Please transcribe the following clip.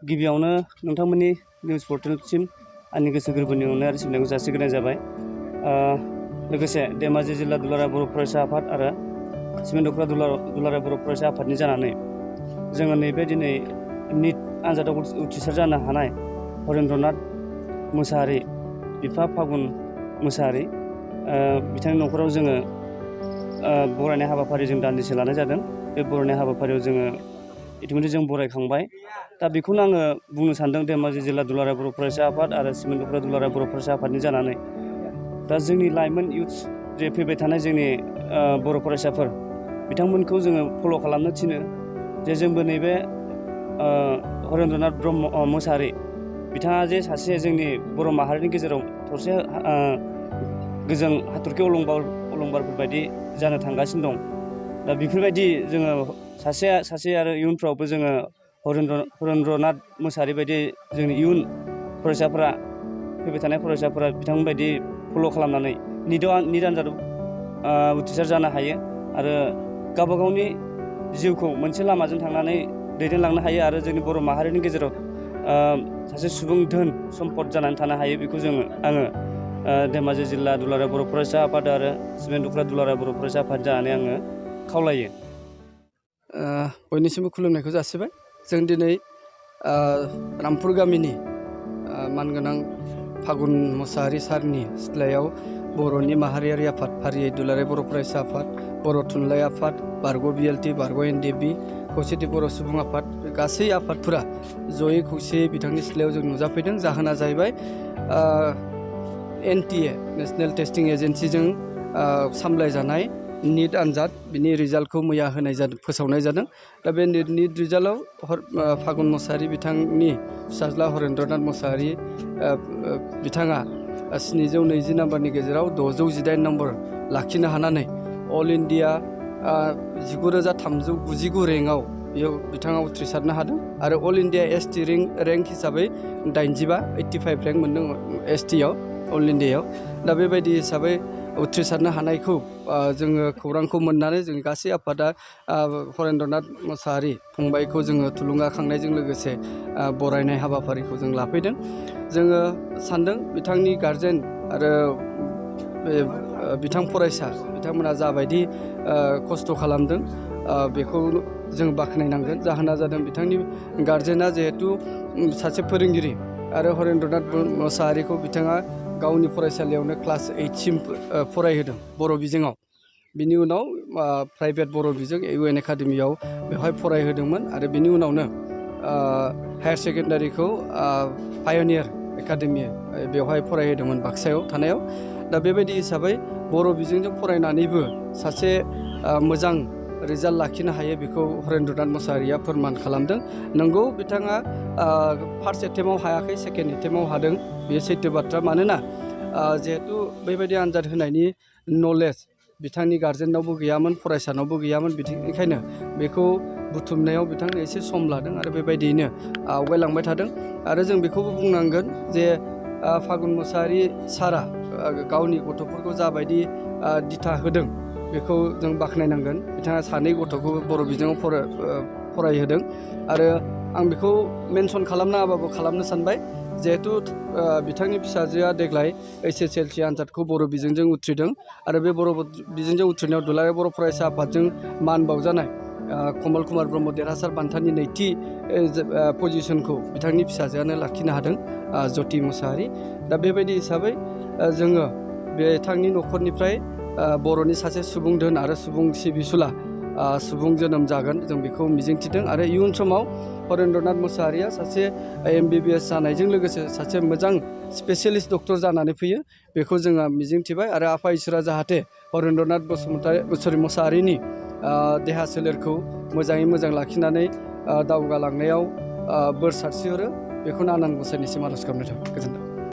गिबियावनो नोंथांमोननि निउस पर्टेलसिम आंनि गोसो गोरबोनि अननाय आरो सिबिनायखौ जासिग्रोनाय जाबाय। लोगोसे धेमाजि जिल्ला दुलाराय बर' फरायसा आफाद आरो सिमेन्ट दख्ला दुलाराय बर' फरायसा आफादनि जानानै जोङो नैबे दिनै निट आनजादाव उथ्रिसार जानो हानाय हरेन्द्रनाथ मोसाहारि बिफा फागुन मोसाहारि बिथांनि न'खराव जोङो बरायनाय हाबाफारि जों दान्दिसे लानाय जादों। बे बरायनाय हाबाफारियाव जोङो इतिमধ্যे जों बरायखांबाय। दा बेखौनो आङो बुंनो सानदों धेमाजि जिल्ला दुलाराय बर' फरायसा आफाद आरो सिमेन्ट दख्ला दुलाराय बर' फरायसा आफादनि जानानै दा जोंनि लाइमोन इउथ्स जे फैबाय थानाय जोंनि बर' फरायसाफोर बिथांमोनखौ जोङो फल' खालामनो थिनो जे जोंबो नैबे हरेन्द्रनाथ ब्रह्म मोसाहारि बिथाङा जे सासे जोंनि बर' माहारिनि गेजेराव थरसे गोजों हाथरखि अलंबारफोर बायदि जानो थांगासिनो दं। दा बेफोरबायदि जोङो सासे आरो इयुनफ्रावबो जोङो हरेन्द्रनाथ मोसाहारि बायदि जोंनि इयुन फरायसाफोरा फैबाय थानाय फरायसाफोरा बिथांमोनबायदि फल' खालामनानै निट आनजादाव उथ्रिसार जानो हायो आरो गावबा गावनि जिउखौ मोनसे लामाजों थांनानै दैदेनलांनो हायो आरो जोंनि बर' माहारिनि गेजेराव सासे सुबुं धोन सम्पद जानानै थानो हायो। बेखौ आङो धेमाजि जिल्ला दुलाराय बर' फरायसा आफाद आरो सिमेन्ट दख्ला दुलाराय बर' फरायसा आफाद जानानै आङो खावलायो। बयनिसिमबो खुलुमनायखौ जासिबाय। जों दिनै रामपुर गामिनि मानगोनां फागुन मोसाहारि सारनि सिथ्लायाव बर'नि माहारियारि आफाद फारियै दुलाराय बर' फरायसा आफाद, बर' थुनलाइ आफाद, बारग' BLT, बारग' NDB, खौसेथि बर' सुबुं आफाद गासै आफादफोरा जयै खौसेयै बिथांनि सिथ्लायाव जों नुजाफैदों। जाहोना जाहैबाय NTA नेशनेल टेस्टिं एजेन्सिजों सामलायजानाय निट आनजाद बिनि रिजाल्टखौ मैया फोसावनाय जादों। दा बे निट रिजाल्टआव फागुन मोसाहारि बिथांनि फिसाज्ला हरेन्द्रनाथ मोसाहारि बिथाङा 720 नाम्बारनि गेजेराव 618 नाम्बार लाखिनो हानानै अल इन्डिया 9399 रेंकआव बेयाव बिथाङा उथ्रिसारनो हादों आरो अल इन्डिया ST रेंक हिसाबै 85 रेंक मोनदों STआव अल इन्डियायाव। दा बेबायदि हिसाबै उथ्रिसारनो हानायखौ जोङो खौरांखौ मोननानै जों गासै आफादा हरेन्द्रनाथ मोसाहारि फंबायखौ जोङो थुलुंगाखांनायजों लोगोसे बरायनाय हाबाफारिखौ जों लाफैदों। जोङो सानदों बिथांनि गारजेन आरो बिथां फरायसा बिथांमोना जाबायदि खस्थ' खालामदों बेखौ जों बाख्नायनांगोन। जाहोना जादों बिथांनि गारजेना जिहेथु सासे फोरोंगिरि आरो हरेन्द्रनाथ मोसाहारिखौ बिथाङा गावनि फरायसालियावनो क्लास 8सिम फरायहोदों बर' बिजोङाव। बिनि उनाव प्राइभेट बर' बिजों UN एकाडेमियाव बेवहाय फरायहोदोंमोन आरो बिनि उनावनो हायार सेकेन्डारिखौ पायनियार एकाडेमि बेवहाय फरायहोदोंमोन बाक्सायाव थानायाव। दा बेबायदि हिसाबै बर' बिजोंजों फरायनानैबो सासे मोजां रिजाल्ट लाखिनो हायो बेखौ हरेन्द्रनाथ मोसाहारिया फोरमान खालामदों। नंगौ बिथाङा फार्स्ट एटेम्पआव हायाखै, सेकेन्ड एटेम्पआव हादों, बेयो सैथो बाथ्रा। मानोना जिहेथु बेबायदि आनजाद होनायनि नलेज बिथांनि गारजेनावबो गैयामोन, फरायसानावबो गैयामोन। बेनिखायनो बेखौ बुथुमनायाव बिथांनो एसे सम लादों आरो बेबायदियैनो आवगायलांबाय थादों। आरो जों बेखौबो बुंनांगोन जे फागुन मोसाहारि सारा गावनि गथ'फोरखौ जाबायदि दिथा होदों बेखौ जों बाख्नायनांगोन। बिथाङा 2 गथ'खौ बर' बिजोङाव फरायहोदों आरो आं बेखौ मेनसन खालामनाङाबाबो खालामनो सानबाय। जिहेथु बिथांनि फिसाजोआ देग्लाय SSLC आनजादखौ बर' बिजोंजों उथ्रिदों आरो बे बर' बिजोंजों उथ्रिनायाव दुलाराय बर' फरायसा आफादजों मान बावजानाय कमल कुमार ब्रह्म देरहासार बान्थानि 2थि पजिसनखौ बिथांनि फिसाजोआनो लाखिनो हादों, ज्योति मोसाहारि। दा बेबायदि हिसाबै जोङो बिथांनि न'खरनिफ्राय बर'नि सासे सुबुं धोन आरो सुबुं सिबिसुला सुबुं जोनोम जागोन जों बेखौ मिजिंथिदों। आरो इयुन समाव हरेन्द्रनाथ मोसाहारिया सासे MBBS जानायजों लोगोसे सासे मोजां स्पेसियेलिस्ट डक्टर जानानै फैयो बेखौ जोङो मिजिंथिबाय। आरो आफा इसोरा जाहाथे हरेन्द्रनाथ मोसाहारिनि देहा सोलेरखौ मोजाङै मोजां लाखिनानै दावगालांनायाव बोर सारस्रिहरो बेखौनो आनान गसाइनिसिम आर'ज खालामनाय थाबाय। गोजोन्थों।